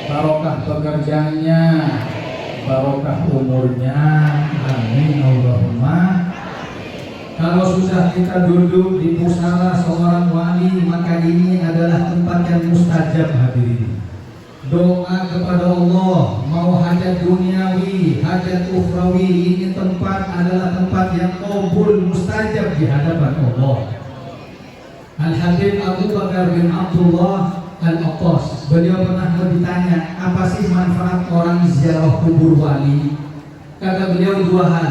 barokah pekerjaannya, barokah umurnya, amin Allahumma. Kalau sudah kita duduk di pusara seorang wali, maka ini adalah tempat yang mustajab hadirin. Doa kepada Allah, mau hajat duniawi, hajat ukhrawi, ini tempat adalah tempat yang qabul mustajab di hadapan Allah. Al-Habib Abu Bakar bin Abdullah Al-Attas, beliau pernah ditanya, apa sih manfaat orang ziarah kubur wali? Kata beliau dua hal.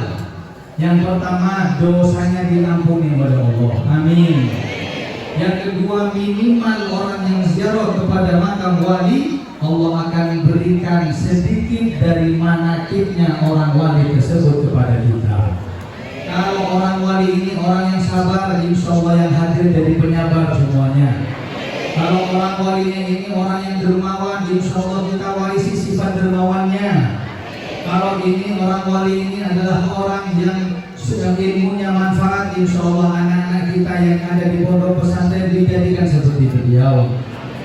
Yang pertama, dosanya diampuni oleh Allah, amin. Yang kedua, minimal orang yang ziarah kepada makam wali, Allah akan berikan sedikit dari manakibnya orang wali tersebut kepada kita. Kalau orang wali ini orang yang sabar, insya Allah yang hadir dari penyabar semuanya. Kalau orang walinya ini orang yang dermawan, insya Allah kita warisi sifat dermawannya. Kalau ini orang wali ini adalah orang yang ilmunya manfaat, insya Allah anak-anak kita yang ada di pondok pesantren dijadikan seperti beliau.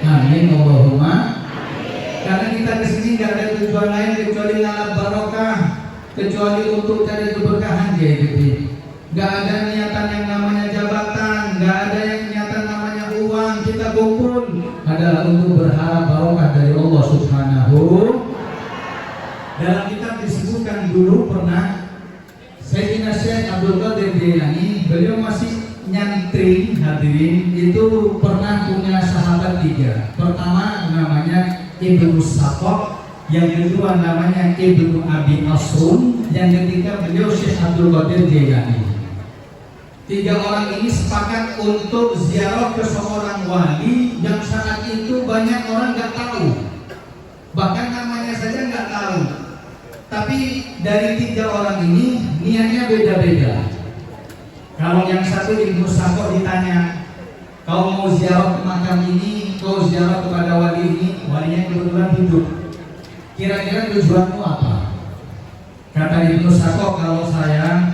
Amin Allahumma. Karena kita kesini nggak ada tujuan lain kecuali ngalap barokah, kecuali untuk cari keberkahan kayak gitu. Nggak ada niatan yang namanya jabatan, nggak ada yang niatan namanya uang. Kita kumpul adalah untuk berharap barokah dari Allah Subhanahu. Dalam kitab disebutkan dulu pernah Sayyidina Syekh Abdul Qadir Jailani, beliau masih nyantri hadirin, itu pernah punya sahabat tiga. Pertama namanya Ibnu Saqaf, yang kedua namanya Ibnu Abi Asrun, yang ketiga beliau Syekh Abdul Qadir Jailani. Tiga orang ini sepakat untuk ziarah ke seorang wali yang saat itu banyak orang nggak tahu, bahkan namanya saja nggak tahu. Tapi dari tiga orang ini niatnya beda-beda. Kalau yang satu Ibnu Saqaf ditanya, kau mau ziarah ke makam ini, kau ziarah kepada wali ini, walinya kebetulan hidup, kira-kira tujuanmu apa? Kata Ibnu Saqaf, kalau saya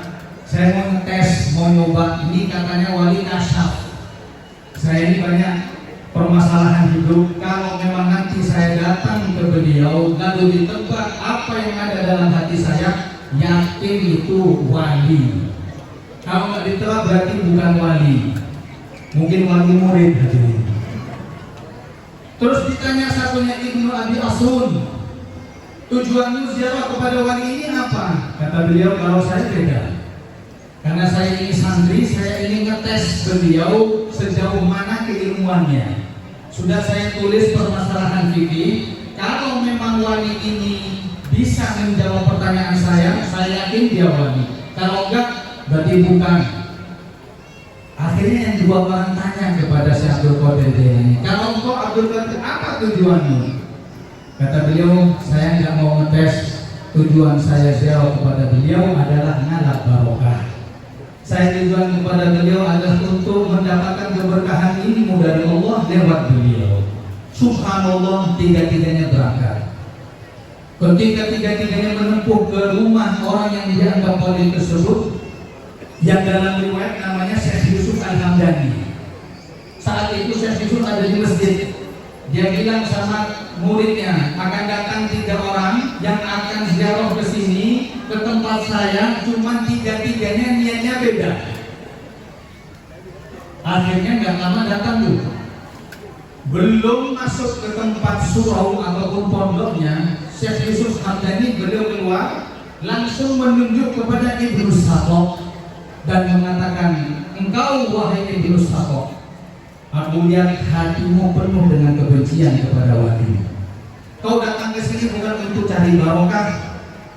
mau ngetes, mau nyoba, ini katanya wali nasyaf. Saya ini banyak permasalahan hidup. Kalau memang nanti saya datang ke beliau lalu ditebak apa yang ada dalam hati saya, yakin itu wali. Kalau nggak ditebak berarti bukan wali, mungkin wali murid hadirin. Terus ditanya satunya Ibnu Abi Asrun, tujuanmu ziarah kepada wali ini apa? Kata beliau, kalau saya beda. Karena saya ini santri, saya ingin ngetes beliau sejauh mana keilmuannya. Sudah saya tulis permasalahan fikih. Kalau memang wali ini bisa menjawab pertanyaan saya yakin dia wali. Kalau enggak, berarti bukan. Akhirnya yang dua orang tanya kepada Syekh Abdul Qadir Jailani, kalau engkau Abdul Qadir, apa tujuanmu? Kata beliau, saya nggak mau ngetes. Tujuan saya ziarah kepada beliau adalah ngalap barokah. Saya tujuan kepada beliau adalah untuk mendapatkan keberkahan ilmu dari Allah lewat beliau. Subhanallah, tiga-tiganya berangkat. Ketika tiga-tiganya menempuh ke rumah orang yang dianggap wali tersebut, yang dalam riwayat namanya Syekh Yusuf Al-Hamdani. Saat itu Syekh Yusuf ada di masjid. Dia bilang sama muridnya, akan datang tiga orang yang akan ziarah ke sini, ke tempat saya, cuma tiga-tiganya niatnya beda. Akhirnya nggak lama datang tuh. Belum masuk ke tempat surau ataupun pondoknya, Syekh Yusuf Hamdani beliau keluar, langsung menunjuk kepada Ibnu Saqaf dan mengatakan, engkau wahai Ibnu Saqaf, aku lihat hatimu penuh dengan kebencian kepada wali. Kau datang ke sini bukan untuk cari barokah.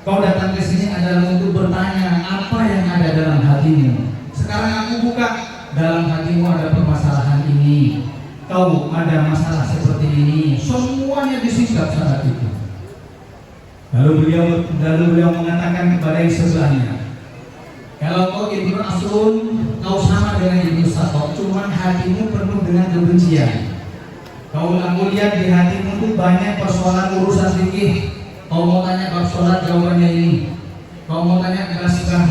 Kau datang ke sini adalah untuk bertanya apa yang ada dalam hatimu. Sekarang aku buka, dalam hatimu ada permasalahan ini. Kau ada masalah seperti ini. Semuanya disingkap saat itu. Lalu beliau mengatakan kepada yang sebelahnya, kalau kau Ibnu Asrun, kau sama dengan Ibnu Saqaf, cuman hatimu penuh dengan kebencian. Aku lihat di hatimu itu banyak persoalan urusan fikih. Kau mau tanya bab sholat, jawabannya ini. Kau mau tanya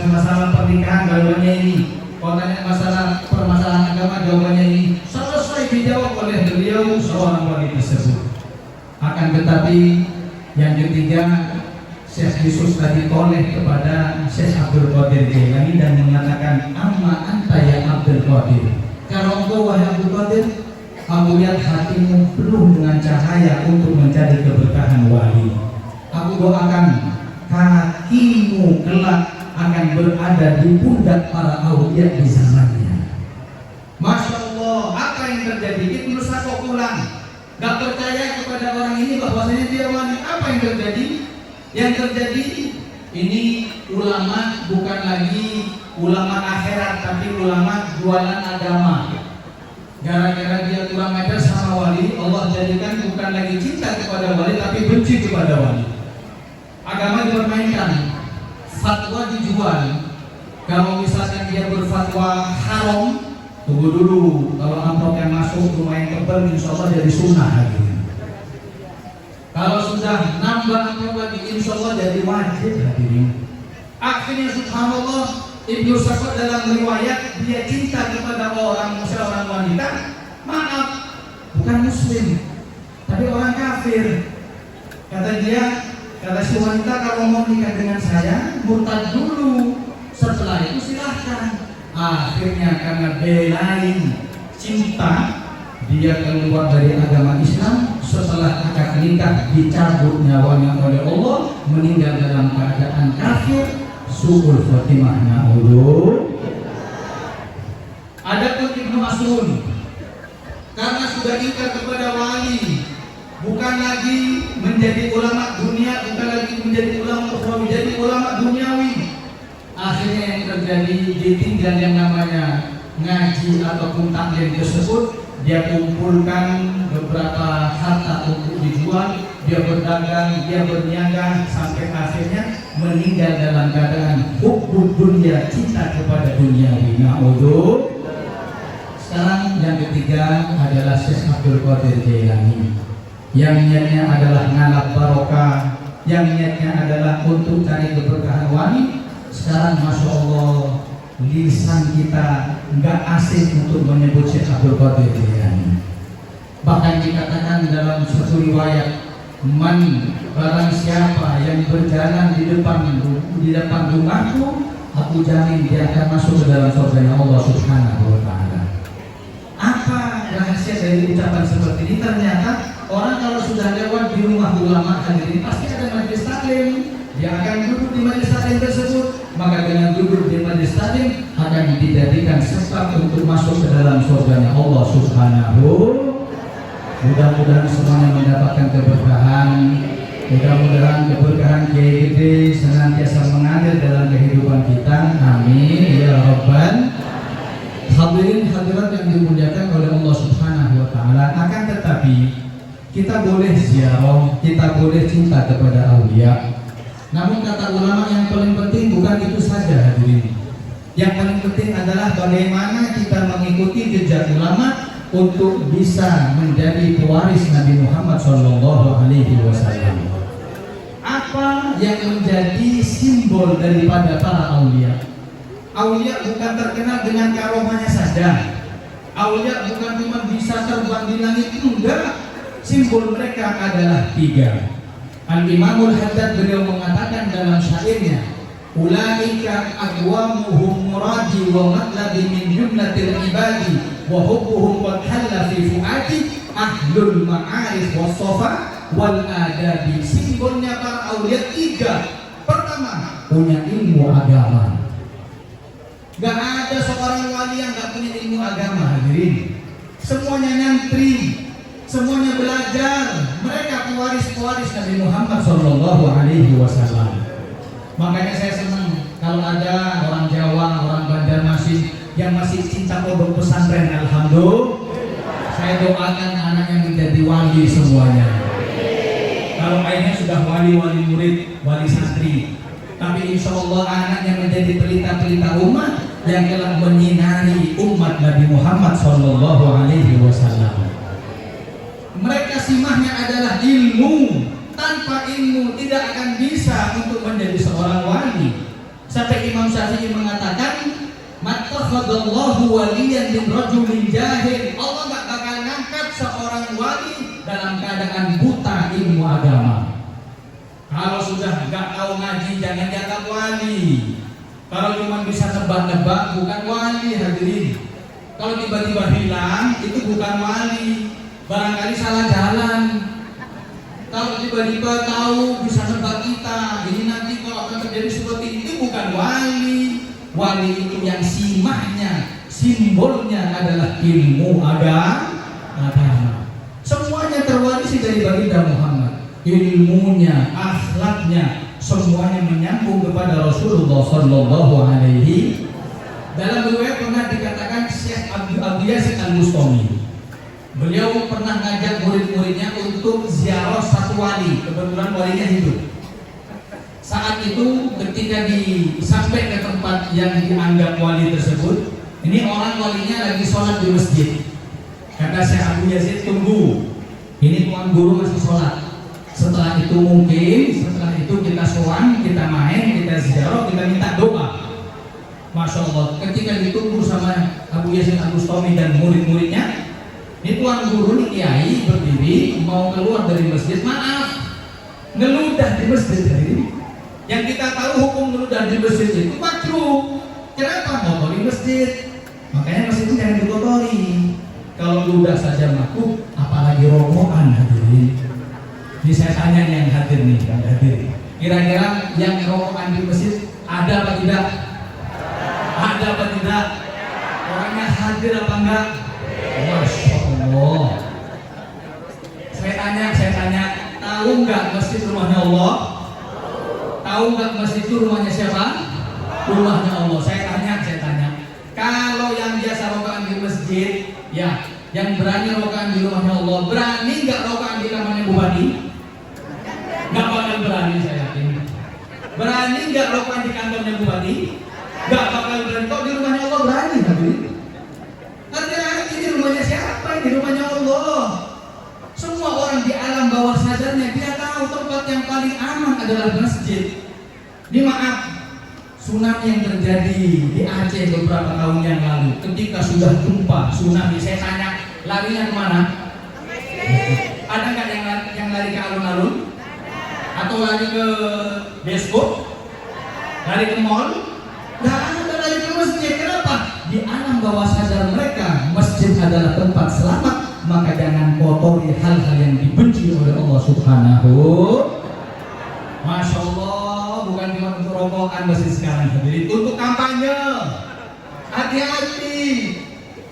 masalah pernikahan, jawabannya ini. Kau tanya masalah permasalahan agama, jawabannya ini. Selesai dijawab oleh beliau seorang wali tersebut. Maka Akan tetapi yang ketiga, Syekh Yusuf tadi toleh kepada Syekh Abdul Qadir Jailani dan mengatakan, amma anta ya Abdul Qadir. Kalau engkau wahai Abdul Qadir, aku lihat hatimu penuh dengan cahaya untuk mencari keberkahan wali. Aku doakan kakimu kelak akan berada di pundak para aulia di zamannya. Masya Allah, apa yang terjadi? Ibnu Sako pulang, gak percaya kepada orang ini bahwasanya dia wali. Apa yang terjadi? Yang terjadi ini ulama bukan lagi ulama akhirat, tapi ulama jualan agama. Gara-gara dia kurang ajar sama wali, Allah jadikan bukan lagi cinta kepada wali, tapi benci kepada wali. Agama dipermainkan, fatwa dijual. Kalau misalkan dia berfatwa haram, tunggu dulu, kalau amplopnya masuk lumayan tebal, insya Allah jadi sunnah lagi. Kalau sudah nambah amplop lagi, insya Allah jadi wajib hadirin. Akhirnya subhanallah, Ibnu Sa'ad dalam riwayat dia cinta kepada orang wanita, maaf, bukan muslim, tapi orang kafir. Kata dia, kata si wanita, kalau mau nikah dengan saya, murtad dulu. Setelah itu silahkan. Akhirnya karena belain cinta, dia keluar dari agama Islam. Setelah akad nikah dicabut nyawanya oleh Allah, meninggal dalam keadaan kafir. Su'ul Fatimah na'udhu. Adapun Ibnu Mas'ud, karena sudah ingkar kepada wali, bukan lagi menjadi ulama dunia, bukan lagi menjadi ulama ukhrawi, menjadi ulama duniawi. Akhirnya yang terjadi, ditinggal yang namanya ngaji ataupun taklim tersebut. Dia kumpulkan beberapa harta untuk dijual, dia berdagang, dia berniaga, sampai akhirnya meninggal dalam keadaan hubbud dunia, cinta kepada dunia. Na'udhu. Sekarang yang ketiga adalah Syekh Abdul Qadir Jailani, yang niatnya adalah ngalap barokah, yang niatnya adalah untuk cari keberkahan wali. Sekarang Masya Allah, lisan kita nggak asing untuk menyebut Syekh Abdul Qadir Jailani. Bahkan dikatakan dalam suatu riwayat, man, barang siapa yang berjalan di depan rumahku, aku jamin dia akan masuk ke dalam surga Allah Subhanahu wa Ta'ala. Apa rahasia dari ucapan seperti ini? Ternyata orang kalau sudah lewat di rumah ulama hadirin, pasti ada majelis taklim. Dia akan duduk di majelis taklim tersebut. Maka dengan duduk di majelis taklim akan dijadikan sebab untuk masuk ke dalam surganya Allah Subhanahu. Mudah-mudahan semuanya mendapatkan keberkahan. Mudah-mudahan keberkahan Kiai Gede senantiasa mengalir dalam kehidupan kita. Amin ya rabbal. Hadirin hadirat yang dimuliakan oleh Allah Subhanahu wa Ta'ala. Akan tetapi kita boleh ziarah, kita boleh cinta kepada aulia. Namun kata ulama yang paling penting bukan itu saja hadirin. Yang paling penting adalah bagaimana kita mengikuti jejak ulama untuk bisa menjadi pewaris Nabi Muhammad SAW. Apa yang menjadi simbol daripada para aulia? Aulia bukan terkenal dengan karomahnya saja. Aulia bukan cuma bisa terbang di langit, enggak. Simbol mereka adalah tiga. Al-Imamul Haddad beliau mengatakan dalam syairnya, ulaika aqwamuhum muradi wa matlabi min jumlatil ibadi wa hubbuhum qad halla fi fuadi ahlul ma'arif was sofa wal adabi. Simbolnya para aulia tiga. Pertama, punya ilmu agama. Gak ada seorang wali yang gak punya ilmu agama hadirin. Semuanya nyantri, semuanya belajar. Mereka pewaris Nabi Muhammad SAW. Makanya saya senang kalau ada orang Jawa, orang Banjarmasin yang masih cinta pondok pesantren. Alhamdulillah, saya doakan anaknya menjadi wali semuanya. Kalau ayahnya sudah wali murid, wali santri, tapi insya Allah anaknya menjadi pelita-pelita umat yang telah menyinari umat Nabi Muhammad SAW. Mereka simahnya adalah ilmu. Tanpa ilmu tidak akan bisa untuk menjadi seorang wali. Sampai Imam Syafi'i mengatakan, mattakhadallahu waliyan min rajulin jahil. Allah gak bakal ngangkat seorang wali dalam keadaan buta ilmu agama. Kalau sudah nggak tahu ngaji jangan dianggap wali. Kalau cuma bisa nebak-nebak bukan wali hadirin. Kalau tiba-tiba hilang itu bukan wali. Barangkali salah jalan. Kalau tiba-tiba tahu bisa nebak kita, ini nanti kalau akan terjadi seperti itu bukan wali. Wali itu yang simahnya, simbolnya adalah ilmu agama. Semuanya terwarisi dari baginda Muhammad. Ilmunya, akhlaknya, semuanya menyambung kepada Rasulullah Sallallahu Alaihi. Dalam riwayat pernah dikatakan Syekh Abu Yazid Al-Bustami, beliau pernah ngajak murid-muridnya untuk ziarah satu wali. Kebetulan walinya hidup. Saat itu ketika sampai ke tempat yang dianggap wali tersebut, ini orang walinya lagi sholat di masjid. Kata Syekh Abu Yazid, tunggu, ini tuan guru masih sholat. Setelah itu kita sowan, kita main, kita ziarah, kita minta doa. Masya Allah, ketika ditunggu sama Abu Yazid Al-Bustami dan murid-muridnya, ini tuan guru nih kiai berdiri mau keluar dari masjid, maaf, ngeludah di masjid ini. Yang kita tahu hukum ngeludah di masjid itu makruh. Kenapa ngotori masjid? Makanya masjid itu jangan dikotori. Kalau ludah saja makruh, apalagi rokokan hadirin. Ini saya tanya yang hadir nih, yang hadir. Kira-kira yang rokokan di masjid ada apa tidak? Ada apa tidak? Orangnya hadir apa enggak? Masya Allah. Saya tanya, tahu nggak masjid rumahnya Allah? Tahu nggak masjid itu rumahnya siapa? Rumahnya Allah. Saya tanya. Kalau yang biasa rokokan di masjid, ya, yang berani rokokan di rumahnya Allah, berani nggak rokokan di kamarnya bupati? Nggak bakal berani, saya yakin. Berani nggak rokokan di kantornya bupati? Nggak bakal berani. Kok di rumahnya Allah berani? Hati-hati, di rumahnya siapa? Di rumahnya Allah. Semua orang di alam bawah sadarnya dia tahu tempat yang paling aman adalah masjid. Ini maaf, tsunami yang terjadi di Aceh beberapa tahun yang lalu, ketika sudah tumpah tsunami, saya tanya, larinya kemana? Ada nggak yang lari ke alun-alun? Atau lari ke bioskop? Lari ke mall? Nggak ada, lari ke masjid. Kenapa? Di alam bawah sadar mereka masjid adalah tempat selamat. Maka jangan kotori hal-hal yang dibenci oleh Allah Subhanahu. Masya Allah, bukan cuma untuk rokokan masjid sekarang hadirin, untuk kampanye. Hati-hati.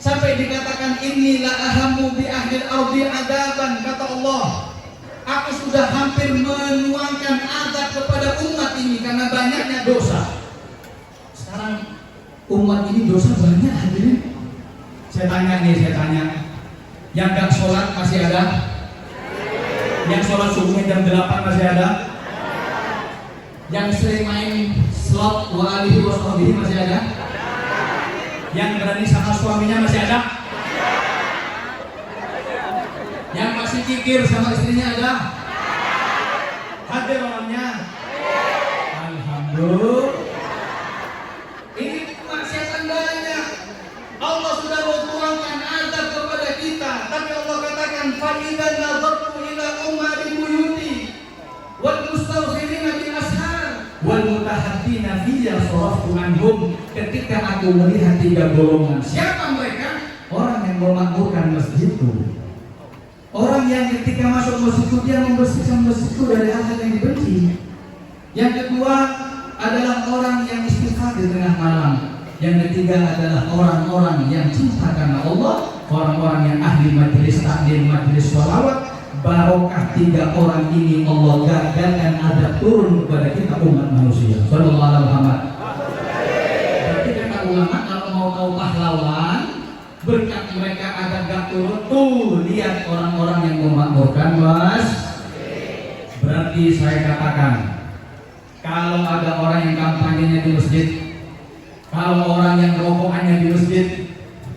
Sampai dikatakan inilah ahamu bi ahlil ardi adaban, kata Allah. Aku sudah hampir menuangkan azab kepada umat ini karena banyaknya dosa. Sekarang umat ini dosa banyak hadirin. Saya tanya. Yang gak sholat masih ada? Yang sholat subuhnya jam 8 masih ada? Yang sering main slot wa alihi wa sahbihi masih ada? Yang berani sama suaminya masih ada? Yang masih kikir sama istrinya ada? Hadir orangnya? Alhamdulillah. Ini maksiatan banyak. Allah sudah bertuangkan azab kepada kita, tapi Allah katakan fa'idan nazartu ila umari buyuti wal mustaghfirina bil ashar wal mutahaddina fiyya saraftu anhum. Ketika aku melihat tiga golongan, siapa mereka? Orang yang memakmurkan masjid itu, orang yang ketika masuk masjid itu dia membersihkan masjid itu dari hal-hal yang dibenci. Yang kedua adalah orang yang istighfar di tengah malam. Yang ketiga adalah orang-orang yang cinta karena Allah, orang-orang yang ahli majelis taklim, majelis sholawat. Barokah tiga orang ini Allah gagalkan adab turun kepada kita umat manusia. Sallallahu alaihi wasallam. Berarti kata ulama, kalau mau tahu pahlawan, berkat mereka adab gak turun. Tuh lihat orang-orang yang memakmurkan mas. Berarti saya katakan, kalau ada orang yang kampanyenya di masjid, kalau orang yang rokokannya di masjid,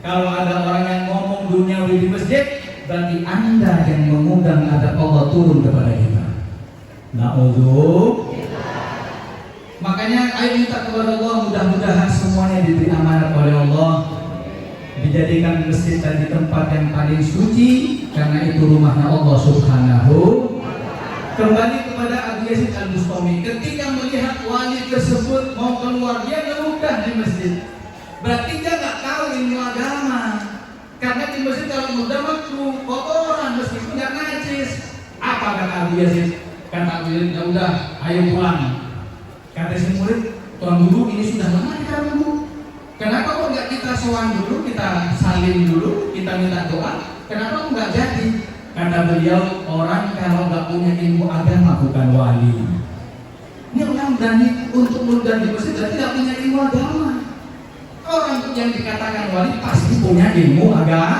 kalau ada orang yang ngomong duniawi di masjid, berarti Anda yang mengundang adab Allah turun kepada kita. Na'udzu. Makanya ayo minta kepada Allah, mudah-mudahan semuanya diberi amanat oleh Allah. dijadikan masjid tadi tempat yang paling suci karena itu rumahnya Allah Subhanahu. Kembali kepada Abu Yazid Al-Bustami, ketika melihat wali tersebut mau keluar, dia ngeludah di masjid. Berarti dia nggak tahu ilmu agama. Karena di masjid kalau muda makruh, kotoran meskipun nggak najis. Apa kata Abu Yazid? Kata Abu Yazid, ya udah, ayo pulang. Kata si murid, tuan guru ini sudah lama kita nunggu. Kenapa kok nggak kita sowan dulu, kita salim dulu, kita minta doa? Kenapa kok nggak jadi? Kata beliau, orang kalau nggak punya ilmu agama bukan wali. Ini orang berani untuk meludah di masjid dan tidak punya ilmu agama. Orang yang dikatakan wali pasti punya ilmu agama.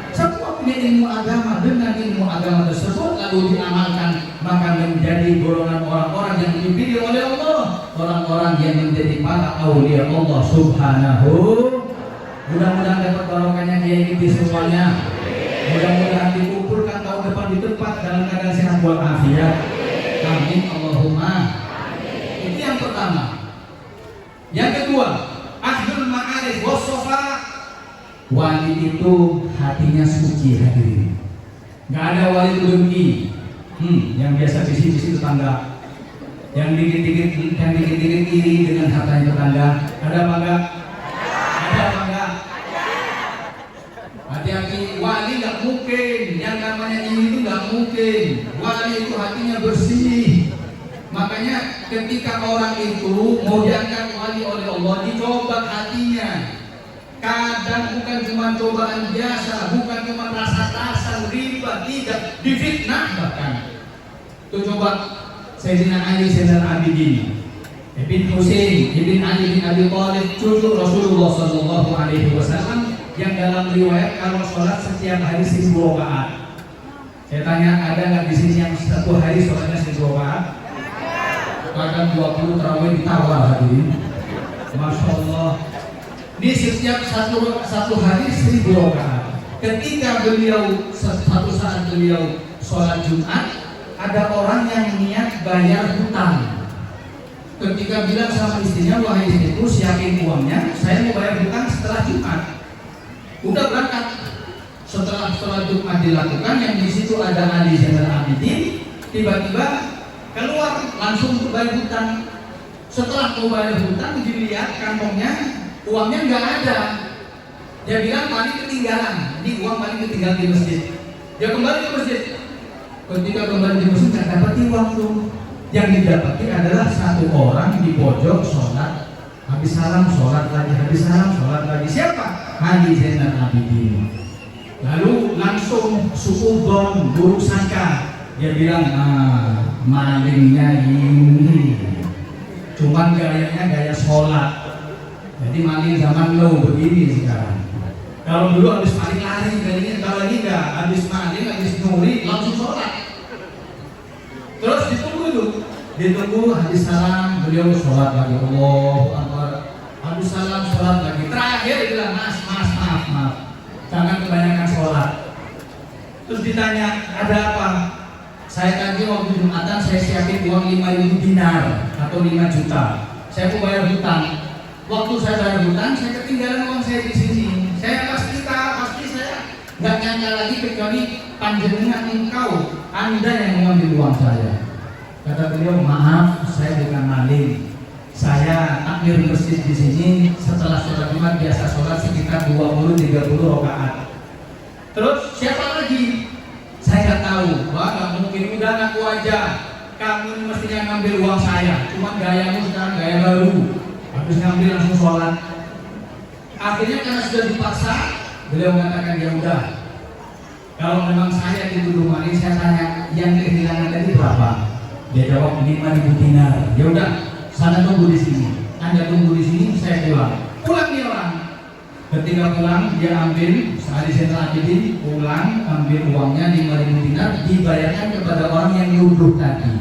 Semua punya ilmu agama. Dengan ilmu agama tersebut lalu diamalkan, maka menjadi golongan orang-orang yang dipilih oleh Allah, orang-orang yang menjadi para aulia Allah Subhanahu. Mudah-mudahan dapat barokahnya kiai ini semuanya. Mudah-mudahan dikumpulkan tahun depan di tempat dalam keadaan sehat walafiat. Amin Allahumma. Itu yang pertama. Yang kedua, ahlul ma'arif wassofa. Wali itu hatinya suci, hadirin. Gak ada wali itu dengki. Yang biasa bisi-bisi tetangga, yang dikit-dikit iri dengan hartanya tetangga. Ada apa enggak? Ada apa enggak? Hati-hati, wali nggak mungkin. Yang namanya iri itu nggak mungkin. Wali itu hatinya bersih. Makanya ketika orang itu mau diangkat wali oleh Allah, dicoba hatinya. Kadang bukan cuma cobaan biasa, bukan cuma rasa-rasa riba, tidak, difitnah bahkan. Itu coba Sayyidina Ali Zainal Abidin, Ibn Husain, Ibn Ali bin Abi Thalib, cucu Rasulullah Sallallahu Alaihi Wasallam, yang dalam riwayat kalau sholat setiap hari 1000 rakaat. Saya tanya, ada nggak di sini yang satu hari sholatnya 1000 rakaat? Kadang 20 tarawih ditawar hadirin. Masya Allah. Ini setiap satu hari 1000 rakaat. Ketika beliau satu saat beliau sholat Jumat, ada orang yang niat bayar hutang. Ketika bilang sama istrinya, wahai istriku, siapin uangnya, saya mau bayar hutang setelah Jumat. Udah berangkat. Setelah sholat Jumat dilakukan, yang di situ ada Ali Zainal Abidin, tiba-tiba keluar langsung untuk bayar hutang. Setelah mau bayar hutang, dilihat kantongnya, uangnya nggak ada. Dia bilang paling ketinggalan. Ini uang paling ketinggalan di masjid. Dia kembali ke masjid. Ketika kembali di masjid nggak dapat uang tuh. Yang didapati adalah satu orang di pojok sholat. Habis salam sholat lagi, habis salam sholat lagi. Siapa? Ali Zainal Abidin. Lalu langsung suudzon, buruk sangka. Dia bilang, malingnya ini. Cuman gayanya gaya sholat. Jadi maling zaman now begini sekarang. Kalau dulu habis maling lari, kalau ini enggak, habis maling, habis nyuri langsung sholat. Terus ditunggu habis salam beliau sholat lagi, Allahu Akbar. Habis salam sholat lagi. Terakhir dia bilang, maaf, jangan kebanyakan sholat. Terus ditanya, ada apa? Saya tadi waktu Jumatan saya siapin uang 5.000 dinar atau 5 juta. Saya mau bayar hutang. Waktu saya bayar hutang, saya ketinggalan uang saya di sini. Saya pasti saya nggak nyangka lagi kecuali panjenengan engkau, Anda yang mengambil uang saya. Kata beliau, maaf, saya bukan maling. Saya takmir masjid di sini setelah sholat Jumat biasa sholat sekitar 20-30 rakaat. Terus siapa lagi? Saya nggak tahu. Wah, nggak mungkin, udah ngaku aja. Kamu ini mestinya ngambil uang saya. Cuma gayamu sekarang gaya baru. Habis ngambil langsung sholat. Akhirnya karena sudah dipaksa, beliau mengatakan, ya udah. Kalau memang saya dituduh maling, saya tanya, yang kehilangan tadi berapa? Dia jawab 5.000 dinar. Ya udah, sana tunggu di sini. Anda tunggu di sini, saya pulang. Pulang dia orang. Ketika pulang, dia ambil Ali Zainal Abidin, pulang ambil uangnya 5.000 dinar, dibayarkan kepada orang yang nyuruh tadi.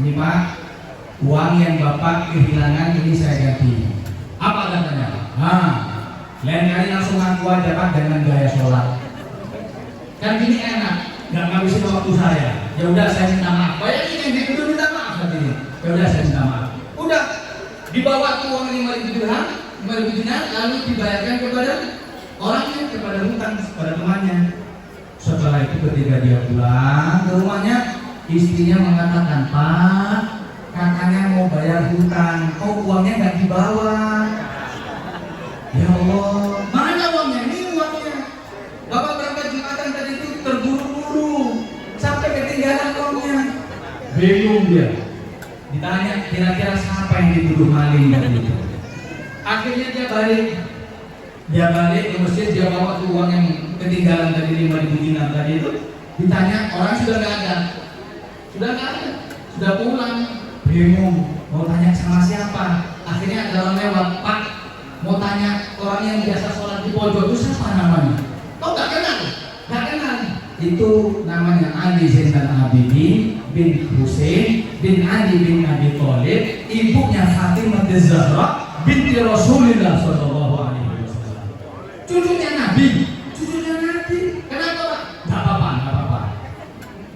Ini Pak, uang yang Bapak kehilangan ini saya ganti. Apa katanya? Lain kali langsung ngaku aja Pak dengan gaya sholat. Kan gini enak, nggak ngabisin waktu saya. Ya udah saya minta maaf. Bayangin yang dituduh minta maaf tadi. Ya udah saya minta maaf. Udah dibawa tuh uang 5.000 dirham, 5.000 dinar, lalu dibayarkan kepada Orangnya kepada hutang kepada temannya. Setelah itu ketika dia pulang ke rumahnya, istrinya mengatakan, "Pak, kakaknya mau bayar hutang, kok uangnya nggak dibawa?" Ya Allah, mana uangnya? Ini uangnya. Bapak berangkat Jumatan tadi itu terburu-buru sampai ketinggalan uangnya. Bingung dia. Ditanya kira-kira siapa yang dituduh maling gitu. Akhirnya dia balik ke masjid, dia bawa tuh uang yang ketinggalan tadi 5.000 dinar tadi itu. Ditanya, orang sudah nggak ada, sudah pulang. Bingung, mau tanya sama siapa? Akhirnya ada orang lewat, "Pak, mau tanya orang yang biasa sholat di pojok itu siapa namanya?" "Oh, nggak kenal." Itu namanya Ali Zainal Abidin bin Husain bin Ali bin Abi Thalib, ibunya Fatimah Zahra binti Rasulullah Sallallahu Alaihi Wasallam. Cucunya Nabi. Kenapa, Pak? Nggak apa-apa.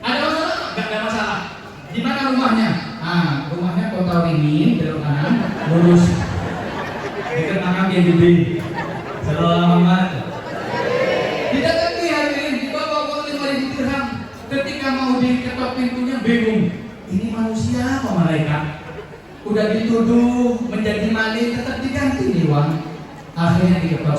Ada masalah? Nggak ada masalah. Di mana rumahnya? Rumahnya Kota Ringin, belok kanan, lurus. Dekat makam yang gede. Selamat. Didekati hadirin, dibawa uang 5.000 dirham. Ketika mau diketok pintunya bingung. Ini manusia apa malaikat? Udah dituduh menjadi maling, tetap diganti nih uang. Akhirnya diketok,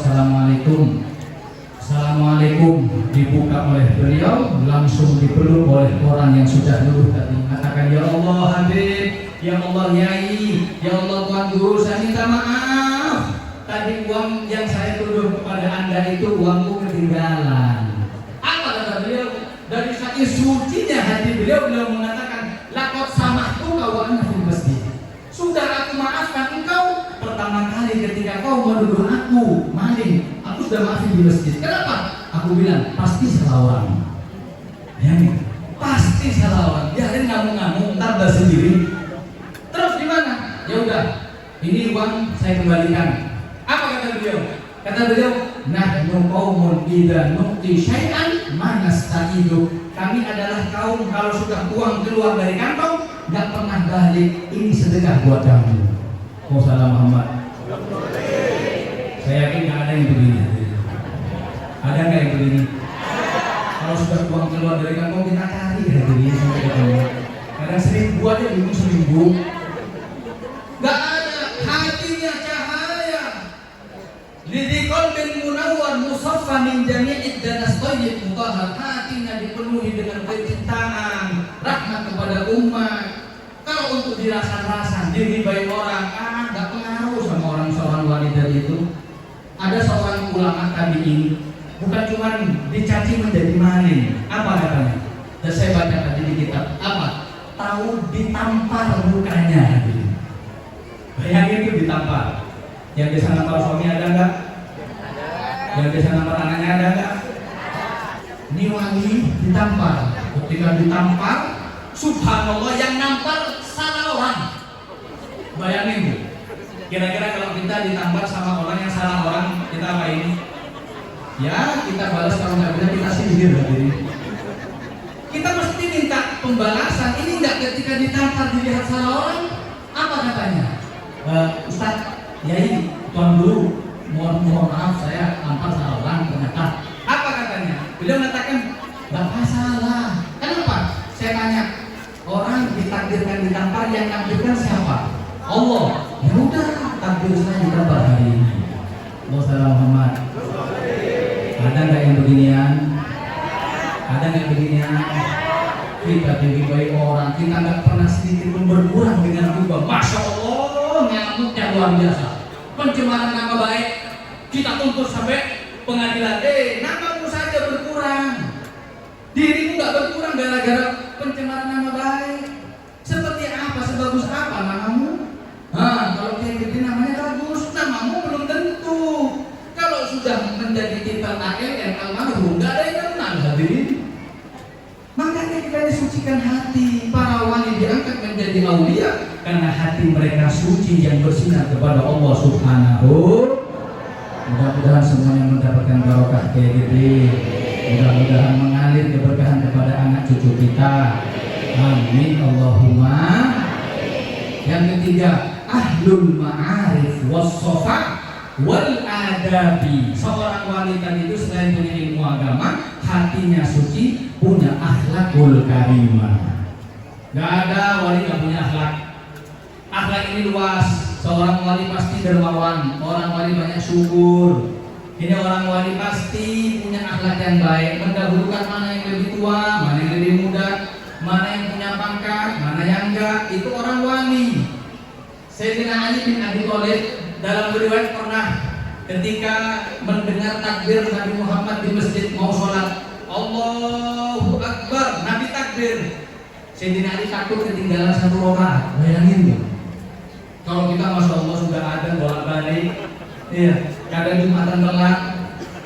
Assalamualaikum, dibuka oleh beliau, langsung dipeluk oleh orang yang sudah luluh tadi. Mengatakan, "Ya Allah Habib, ya Allah Yai, ya Allah Tuan Guru, saya minta maaf. Tadi uang yang saya tuduh kepada Anda itu uangku ketinggalan." Apa kata beliau? Dari saking sucinya hati beliau mengatakan, "Laqad samahtu wa ana fil masjid." Sudah aku maafkan engkau pertama kali ketika kau menuduh aku maling. Aku sudah maafin di masjid. Kenapa? Aku bilang pasti salah orang. Ya, pasti salah orang. Biarin ngamuk-ngamuk, ntar dah sendiri. Terus gimana? Ya udah, ini uang saya kembalikan. Apa kata beliau? Kata beliau, "Nahnu qaumun idza nuqti syai'an ma nasta'idu." Kami adalah kaum kalau sudah uang keluar dari kantong nggak pernah balik. Ini sedekah buat kamu. Oh, salam Muhammad. Saya yakin nggak ada yang begini. Ada nggak yang begini? Kalau sudah uang keluar dari kantong kita cari begini sampai ketemu. Kadang 1.000 aja bingung 1.000. Nggak ada, hatinya cahaya. Lidikol bin munawwar musaffa min jami'id danas thayyib mutahhar. Hatinya dipenuhi dengan kecintaan, rahmat kepada umat. Kalau untuk dirasa-rasa, diribai orang, nggak pengaruh sama seorang wanita itu. Ada seorang ulama tabi'in, bukan cuma dicaci menjadi maling. Apa katanya? Dan saya baca tadi di kitab. Apa? Tahu ditampar mukanya. Bayangin itu ditampar. Yang bisa nampar suami ada nggak? Yang bisa nampar anaknya ada nggak? Ini wali ditampar. Ketika ditampar, subhanallah yang nampar salah orang. Bayangin tuh. Kira-kira kalau kita ditampar sama orang yang salah orang, kita apain? Ya kita balas, kalau nggak bisa kita sindir hadirin. Kita mesti minta pembalasan. Ini nggak ketika ditampar dilihat salah orang. Apa katanya? Ustaz, Yai, Tuan Guru, mohon maaf saya tampar salah orang ternyata. Apa katanya? Beliau mengatakan nggak masalah. Kenapa? Saya tanya, orang ditakdirkan ditampar, yang takdirkan siapa? Allah. Ya udah, takdir saya ditampar hari ini. Wassalamualaikum Muhammad. Ada nggak yang beginian? Ada nggak beginian? Kita digibai orang, kita nggak pernah sedikit pun berkurang dengan riba. Masya Allah, ngamuknya luar biasa. Pencemaran nama baik, kita tuntut sampai pengadilan. Namamu saja berkurang, dirimu nggak berkurang gara-gara pencemaran nama baik. Seperti apa, sebagus apa namamu? Kalau kayak gitu namanya bagus, namamu belum tentu. Kalau sudah menjadi titel ALM almarhum, nggak ada yang kenal hadirin. Makanya kita disucikan hati. Para wali diangkat menjadi aulia karena hati mereka suci yang bersinar kepada Allah Subhanahu. Mudah-mudahan semuanya mendapatkan barokah kayak gitu. Mudah-mudahan mengalir keberkahan kepada anak cucu kita. Amin Allahumma. Yang ketiga, ahlul ma'arif was sofa wal adabi. Seorang wanita itu selain punya ilmu agama, hatinya suci, punya akhlakul karimah. Gak ada wali yang punya akhlak. Akhlak ini luas. Seorang wali pasti dermawan, orang wali banyak syukur. Ini orang wali pasti punya akhlak yang baik, mendahulukan mana yang lebih tua, mana yang lebih muda, mana yang punya pangkat, mana yang enggak. Itu orang wali. Sayyidina Ali bin Abi Thalib dalam riwayat pernah ketika mendengar takbir Nabi Muhammad di masjid mau sholat, Allahu Akbar, Nabi takbir. Sayyidina Ali takut ketinggalan satu rakaat. Bayangin tuh. Kalau kita masya Allah sudah ada bolak-balik, iya, kadang Jumatan telat,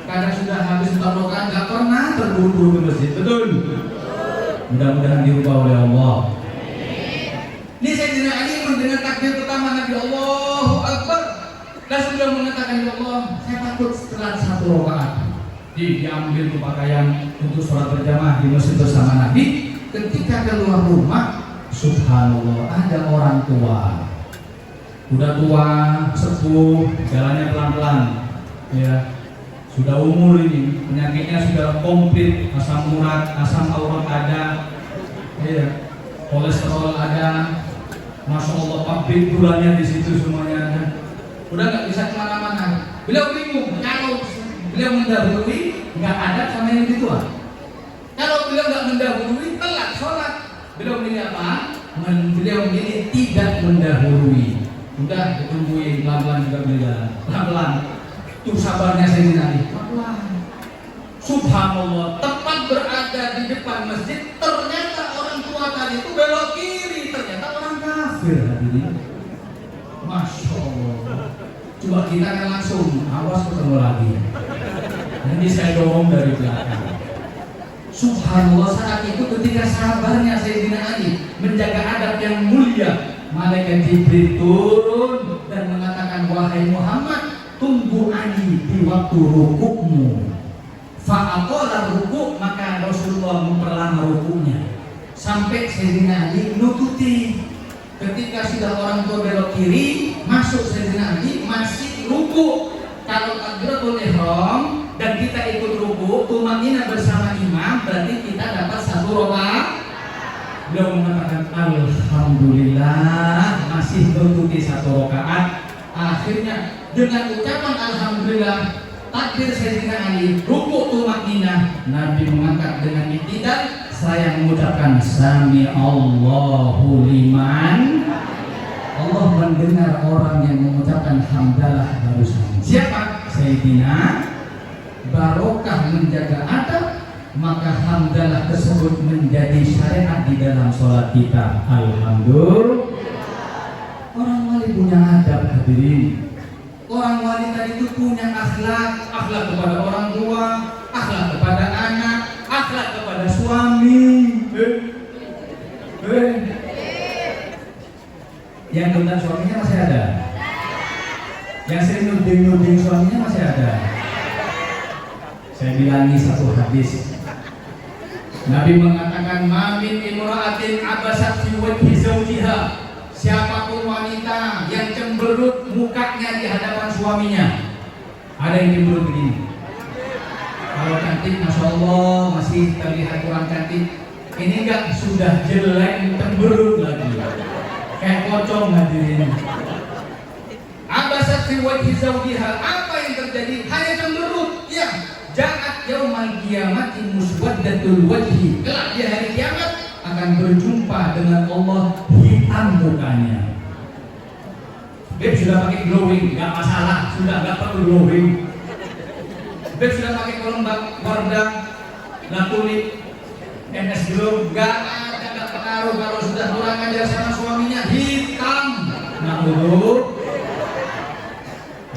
kadang sudah habis 4 rakaat, nggak pernah terburu-buru ke masjid. Betul? Mudah-mudahan diubah oleh Allah. Ini Sayyidina Ali mendengar takbir pertama Nabi, Allahu Akbar, dan sudah mengatakan, ya Allah, saya takut setelah 1 rakaat. Diambil tuh pakaian untuk sholat berjamaah di masjid bersama Nabi. Ketika keluar rumah, subhanallah, ada orang tua, udah tua, sepuh, jalannya pelan-pelan, ya, sudah umur ini, penyakitnya sudah komplit, asam urat, asam aurat ada, ya, kolesterol ada, masya Allah, pabrik gulanya di situ semuanya ada, udah nggak bisa kemana-mana. Beliau bingung, kalau beliau mendahului, nggak ada sama yang lebih tua. Kalau beliau nggak mendahului, telat sholat. Beliau milih apa? Beliau milih tidak mendahului. Udah ditungguin pelan-pelan juga beliau, pelan-pelan. Tuh sabarnya Sayyidina Ali. Pelan. Subhanallah, tepat berada di depan masjid, ternyata orang tua tadi itu belok kiri, ternyata orang kafir hadirin. Masya Allah. Coba kita kan langsung, awas ketemu lagi. Nanti saya dorong dari belakang. Subhanallah, saat itu ketika sabarnya Sayyidina Ali menjaga adab yang mulia, malaikat Jibril turun dan mengatakan, wahai Muhammad, tunggu Ali di waktu rukukmu. Fa'aqala rukuk, maka Rasulullah memperlama rukuknya sampai Sayyidina Ali nututi. Ketika sudah orang tua belok kiri, masuk Sayyidina Ali masih rukuk. Kalau takbiratul ihram dan kita ikut rukuk, tumanina bersama imam, berarti kita dapat 1 rakaat. Beliau mengatakan alhamdulillah, masih nututi 1 rakaat. Akhirnya dengan ucapan alhamdulillah, takbir Sayyidina Ali, rukuk tumanina, Nabi mengangkat dengan i'tidal, saya mengucapkan sami Allahu liman. Allah mendengar orang yang mengucapkan hamdalah barusan. Siapa? Sayyidina. Barokah menjaga adab, maka hamdalah tersebut menjadi syariat di dalam sholat kita. Alhamdulillah. Orang wali punya adab hadirin. Orang wali tadi itu punya akhlak, akhlak kepada orang tua, akhlak kepada anak, akhlak kepada suami. Yang tentang suaminya masih ada. Yang sering nuding-nuding suaminya masih ada. Saya bilangi 1 hadis. Nabi mengatakan, "Mamin imra'atin abasat fi wajhi zawjiha." Siapapun wanita yang cemberut mukanya di hadapan suaminya. Ada yang cemberut begini. Kalau cantik, masya Allah, masih terlihat kurang cantik. Ini enggak, sudah jelek, cemberut lagi. Kayak pocong hadirin. Abasat fi wajhi zawjiha. Apa yang terjadi? Hanya cemberut. Ya. Ja'at yaumal qiyamati muswaddatul wajhi. Kelak di hari kiamat akan berjumpa dengan Allah hitam mukanya. Beb sudah pakai glowing, nggak masalah, sudah nggak perlu glowing. Beb sudah pakai pelembab warna, lakulik, NS Glow, nggak ada, nggak pengaruh kalau sudah kurang ajar sama suaminya hitam. Nah dulu.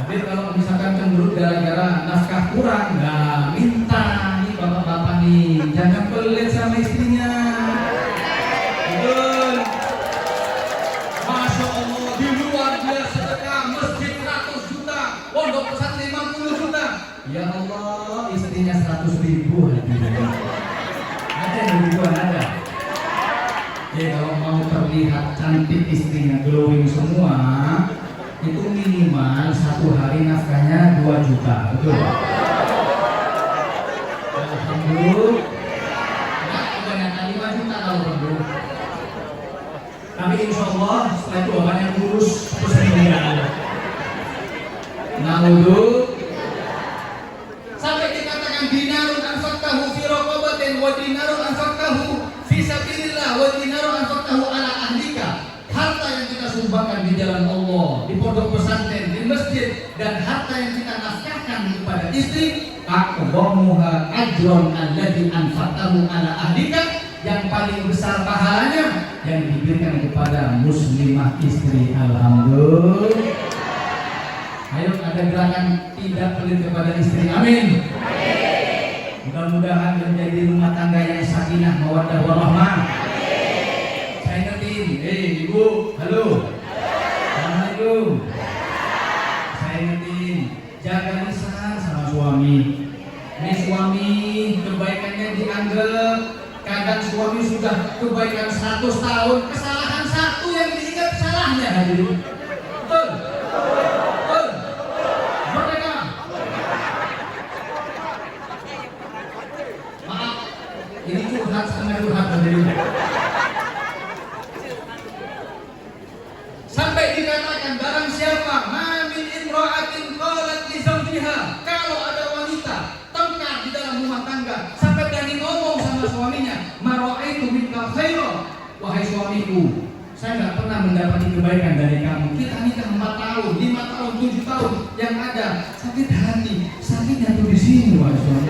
Tapi kalau misalkan cemberut gara-gara nafkah kurang, nggak minta nih bapak-bapak nih, jangan pelit sama istrinya. Betul. Masya Allah, di luar dia sedekah masjid 100 juta, pondok pesantren 50 juta. Ya Allah, istrinya 100.000 hadirin. Ada yang begituan ada. Ya kalau mau terlihat cantik istrinya glowing semua, itu minimal satu hari nafkahnya 2 juta, betul? Alhamdulillah. Nah, kebanyakan 5 juta kalau perlu. Tapi insya Allah setelah itu bapaknya kurus terus meninggal. Naudhu. Sampai dikatakan dinarun anfaqtahu fi raqabatin wa dinarun anfaqtahu fi sabilillah wa dinarun anfaqtahu ala ahlika. Harta yang kita sumbangkan di jalan Allah, di pondok pesantren, di masjid, dan harta yang kita nafkahkan kepada istri, akbamuha ajron alladhi anfaqtahu ala ahlika, yang paling besar pahalanya yang diberikan kepada muslimah istri. Alhamdulillah. Ayo ada gerakan tidak pelit kepada istri. Amin. Mudah-mudahan menjadi rumah tangga yang sakinah, mawaddah warahmah. Saya ingetin, ibu, halo. Assalamualaikum. Saya ingetin, jaga lisan sama suami. Ini suami kebaikannya dianggap, kadang suami sudah kebaikan 100 tahun, kesalahan satu yang diingat salahnya hadirin. Betul. Betul. Merdeka. Maaf, ini curhat setengah curhat hadirin. Sampai dikatakan barang siapa ma min imra'atin qalat li zawjiha, kalau ada wanita tengkar di dalam rumah tangga sampai berani ngomong sama suaminya, ma ra'aitu minka khaira, wahai suamiku, saya nggak pernah mendapati kebaikan dari kamu. Kita nikah 4 tahun, 5 tahun, 7 tahun, yang ada sakit hati. Sakitnya tuh di sini, wahai suami.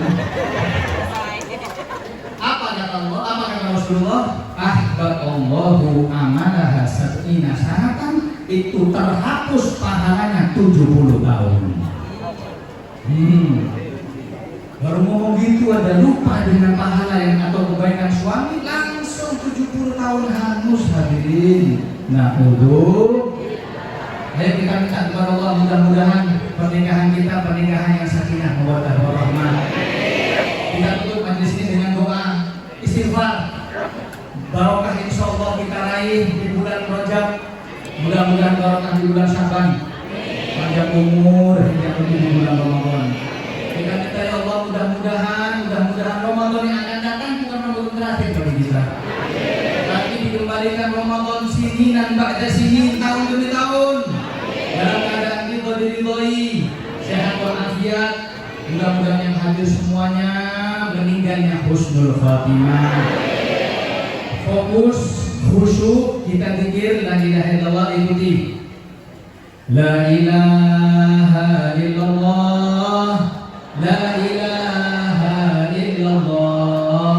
Apa kata Allah? Apa kata Rasulullah? Ahbatallahu amalaha sab'ina sanatan, itu terhapus pahalanya 70 tahun. Baru ngomong gitu ada lupa dengan pahala yang atau kebaikan suami, langsung 70 tahun hangus hadirin. Nah, ayo kita minta kepada Allah, mudah-mudahan pernikahan kita pernikahan yang sakinah, mawaddah warahmah. Kita tutup majelis ini dengan doa istighfar. Barokah insyaallah kita raih di bulan Rajab. Mudah-mudahan barokah di bulan Syaban. Panjang umur hingga di bulan Ramadan. Kita minta ya Allah, mudah-mudahan Ramadan yang akan datang bukan Ramadan terakhir bagi kita. Tapi dikembalikan Ramadan sininan ba'da sinin, tahun demi tahun. Dalam keadaan kita diridhoi, sehat walafiat. Mudah-mudahan yang hadir semuanya meninggalnya husnul khatimah. Fokus, khusyuk, kita zikir la ilaha illallah, ikuti. La ilaha illallah, la ilaha illallah,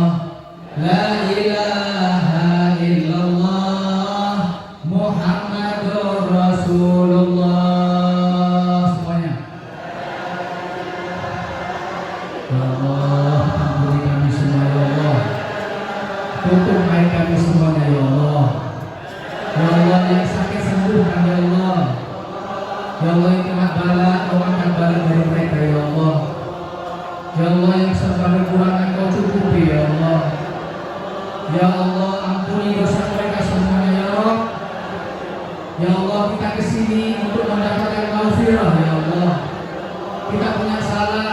la ilaha illallah, Muhammadur Rasulullah. Semuanya. Ya Allah, ampuni kami semua ya Allah. Tutup aib kami semuanya ya Allah. Ya Allah, yang sakit sembuhkan ya Allah. Ya Allah, yang kena bala, kau angkat bala dari mereka ya Allah. Ya Allah, yang serba kekurangan kau cukupi ya Allah. Ya Allah, ampuni dosa mereka semuanya ya Allah. Ya Allah, kita kesini untuk mendapatkan maghfirah ya Allah. Kita punya salah,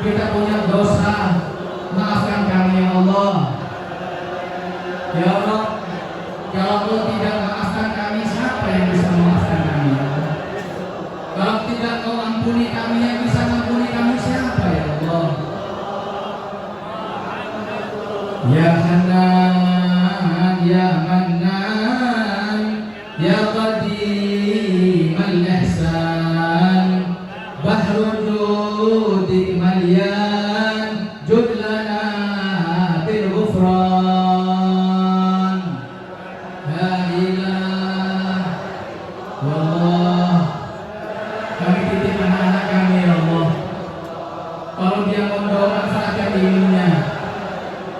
kita punya dosa, maafkan kami ya Allah. Ya Allah, kalau Kau tidak maafkan kami, siapa yang bisa memaafkan kami ya Allah? Kalau tidak Kau ampuni kami, yang bisa mengampuni kami siapa ya Allah? Ya Hanan, Ya Mannan, Ya Qadim al-Ihsan, Bahrul Judi Malian, Judlana bil Ghufran. La ilaha ya Allah. Kami titip anak-anak kami ya Allah. Kalau dia mondok, manfaatkan ilmunya.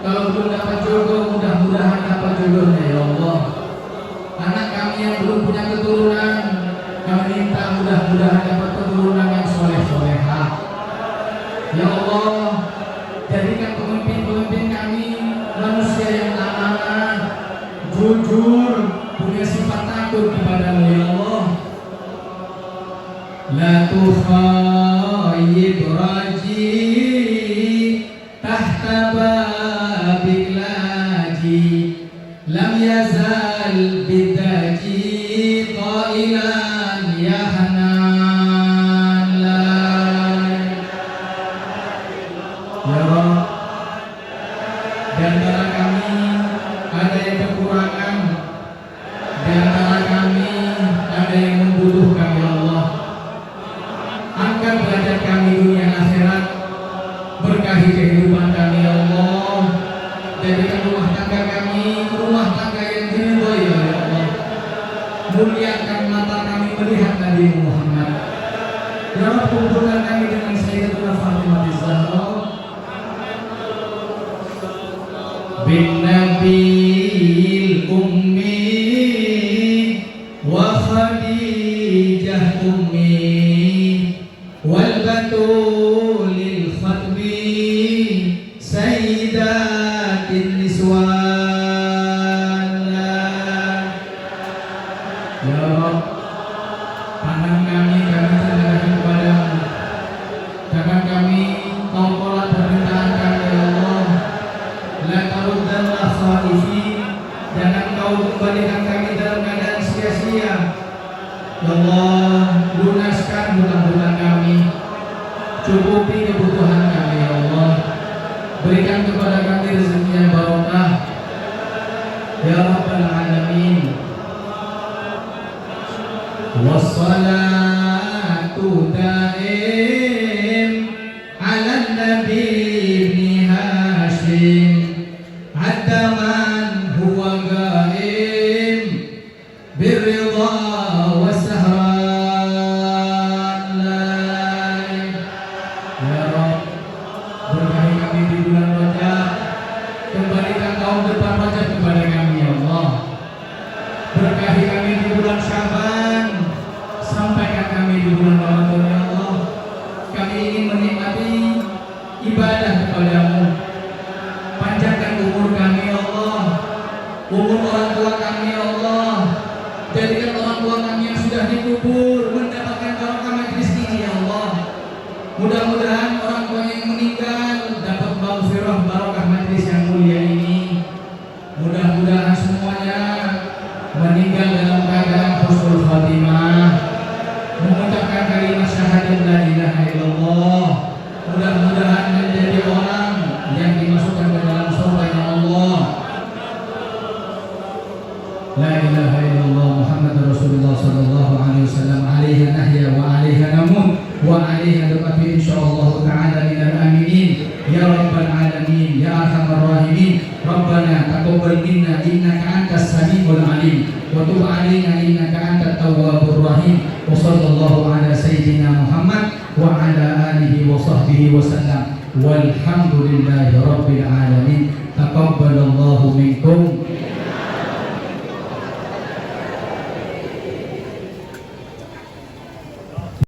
Kalau belum dapat jodoh, mudah-mudahan dapat jodohnya ya Allah. Anak kami yang belum punya keturunan, kami minta mudah-mudahan dapat keturunan yang soleh-solehah. Ya Allah, jadikan pemimpin-pemimpin kami manusia yang amanah, jujur, punya sifat takut kepada-Mu ya Allah. la tukhayyib raji tahta babik laji lam yazal bidaji qailan ya hanan la ya Rabb. Di antara kami ada yang kekurangan, di antara kami ada yang membutuhkan ya Allah. Angkat derajat kami dunia akhirat, berkahi kehidupan kami ya Allah. Jadikan rumah tangga kami rumah tangga yang diridhoi ya Allah. Muliakan mata kami melihat Nabi Muhammad. Ya Rabb, kumpulkan kami dengan Sayyidatuna Fatimah Zahra bin Nabil Ummi wa Khadijah Ummi wal Batulil Khatmi Sayyidatin Niswan. Ya Rabb, pandang kami serahkan kepadamu. Jangan kami kau tolak permintaan kami ya Allah. La taruddanna khaifin, jangan kau kembalikan kami dalam keadaan sia-sia. Ya Allah, lunaskan hutang-hutang kami, cukupi kebutuhan kami ya Allah. Berikan kepada kami rezeki yang barokah ya Rabbal Alamin. Wassalatu daim ala nabi ibni Hashim hatta man huwa gaim birridha wasahran. Ya Rabb, berkahi kami di bulan Rajab, kembalikan tahun depan Rajab kepada kami ya Allah. Berkahi kami di bulan Syaban, sampaikan kami di bulan Ramadan ya Allah. Kami ingin menikmati ibadah kepadamu. Panjangkan umur kami ya Allah, umur orang tua kami ya Allah. Jadikan orang tua kami yang sudah dikubur mendapatkan barokah majlis ini ya Allah. Mudah-mudahan orang tua yang meninggal dapat maghfirah barokah majlis yang mulia ini. Mudah-mudahan semuanya meninggal dalam keadaan husnul khatimah, mengucapkan kalimat syahadat la ilaha illallah. Mudah-mudahan menjadi orang yang dimasukkan ke dalam surga Allah. La ilaha illallah Muhammad Rasulullah sallallahu alaihi wasallam, alaihi nahya wa alaihi namun wa alaihi nabati insyaallah ta'ala minal aminin ya rabbal alamin ya arhamar rahimin. Rabbana taqabbal minna innaka antas samiul alim wa tub alaina innaka antat tawwabur rahim. Wa sallallahu ala sayyidina Muhammad wa ala alihi wa sahbihi wa sallam. Walhamdulillahi rabbil alamin. Taqabbalallahu minkum